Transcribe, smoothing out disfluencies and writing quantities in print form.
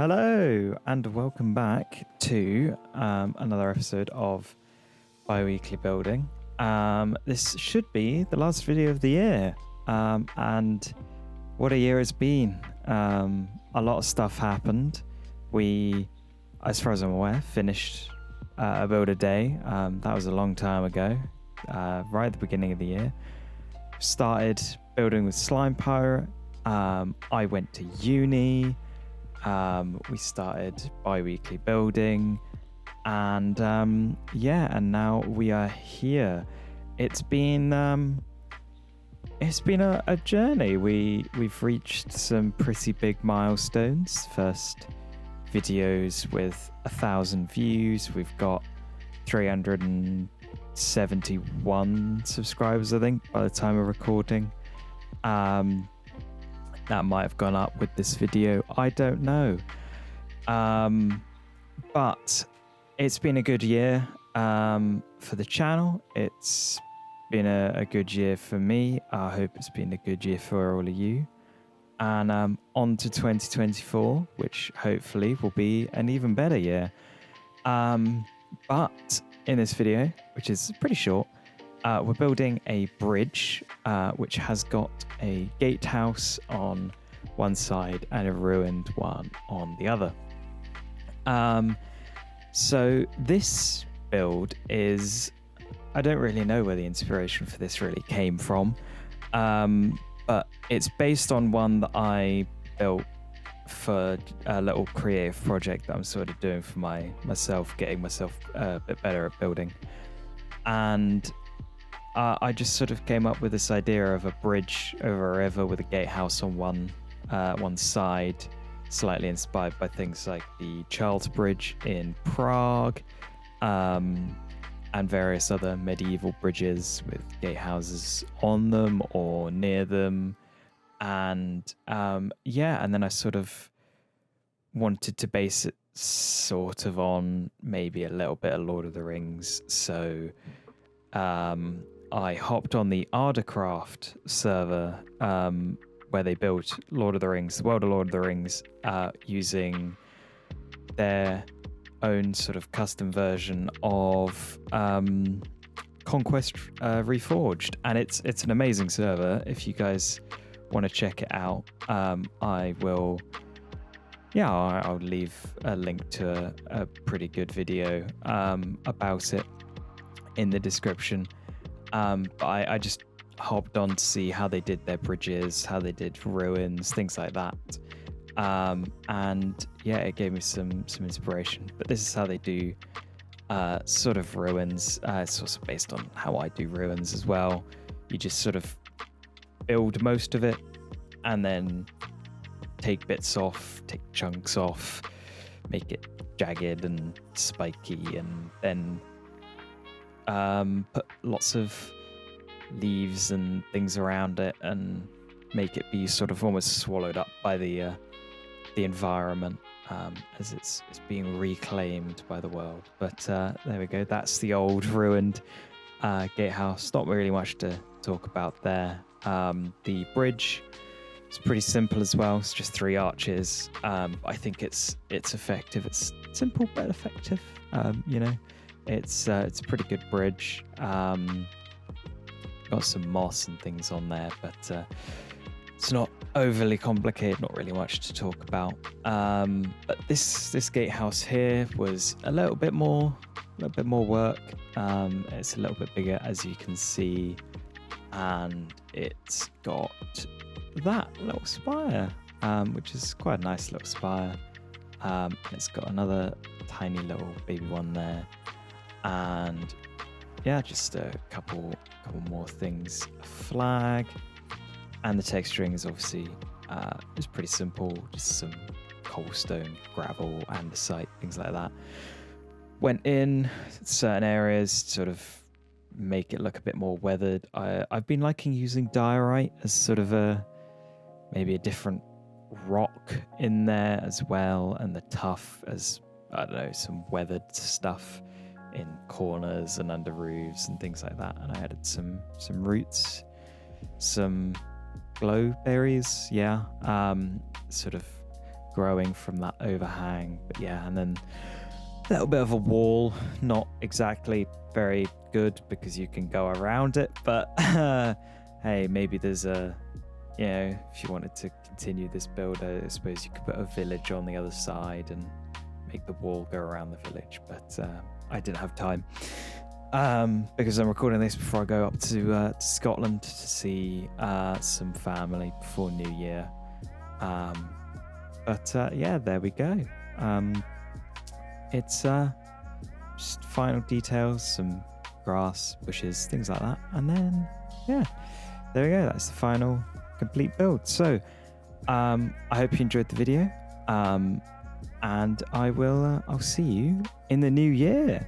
Hello and welcome back to another episode of Biweekly Building. This should be the last video of the year, and what a year it's been. A lot of stuff happened. We, as far as I'm aware, finished a build a day. That was a long time ago, right at the beginning of the year. Started building with Slime Pirate. I went to uni. We started Biweekly Building, and and now we are here. It's been a journey. We've reached some pretty big milestones. First videos with 1,000 views. We've got 371 subscribers, I think, by the time of recording. That might have gone up with this video. I don't know. But it's been a good year for the channel. It's been a good year for me. I hope it's been a good year for all of you. And on to 2024, which hopefully will be an even better year. But in this video, which is pretty short, we're building a bridge which has got a gatehouse on one side and a ruined one on the other. So this build is, I don't really know where the inspiration for this really came from, but it's based on one that I built for a little creative project that I'm sort of doing for myself, getting myself a bit better at building. And I just sort of came up with this idea of a bridge over a river with a gatehouse on one side, slightly inspired by things like the Charles Bridge in Prague, and various other medieval bridges with gatehouses on them or near them. And and then I sort of wanted to base it sort of on maybe a little bit of Lord of the Rings. So I hopped on the Ardacraft server where they built Lord of the Rings, the world of Lord of the Rings, using their own sort of custom version of Conquest Reforged. And it's an amazing server. If you guys want to check it out, I will... Yeah, I'll leave a link to a pretty good video about it in the description. But I just hopped on to see how they did their bridges, how they did ruins, things like that. And yeah, it gave me some inspiration. But this is how they do sort of ruins. It's also based on how I do ruins as well. You just sort of build most of it and then take bits off, take chunks off, make it jagged and spiky, and then put lots of leaves and things around it and make it be sort of almost swallowed up by the environment as it's being reclaimed by the world. But there we go. That's the old ruined gatehouse. Not really much to talk about there. The bridge is pretty simple as well. It's just 3 arches. I think it's effective. It's simple but effective. It's a pretty good bridge. Got some moss and things on there, but it's not overly complicated, not really much to talk about. But this gatehouse here was a little bit more work. It's a little bit bigger, as you can see, and it's got that little spire, which is quite a nice little spire. And it's got another tiny little baby one there, and yeah, just a couple more things. A flag, and the texturing is obviously is pretty simple, just some cobblestone, gravel, andesite, things like that. Went in certain areas, sort of make it look a bit more weathered. I've been liking using diorite as sort of maybe a different rock in there as well, and the tuff as, I don't know, some weathered stuff in corners and under roofs and things like that. And I added some roots, some glowberries, sort of growing from that overhang. But yeah, and then a little bit of a wall, not exactly very good because you can go around it, but hey, maybe there's a, you know, if you wanted to continue this build, I suppose you could put a village on the other side and make the wall go around the village, but I didn't have time because I'm recording this before I go up to Scotland to see some family before New Year. But yeah, there we go. It's just final details, some grass, bushes, things like that, and then yeah, there we go. That's the final complete build. So I hope you enjoyed the video, and I'll see you in the new year.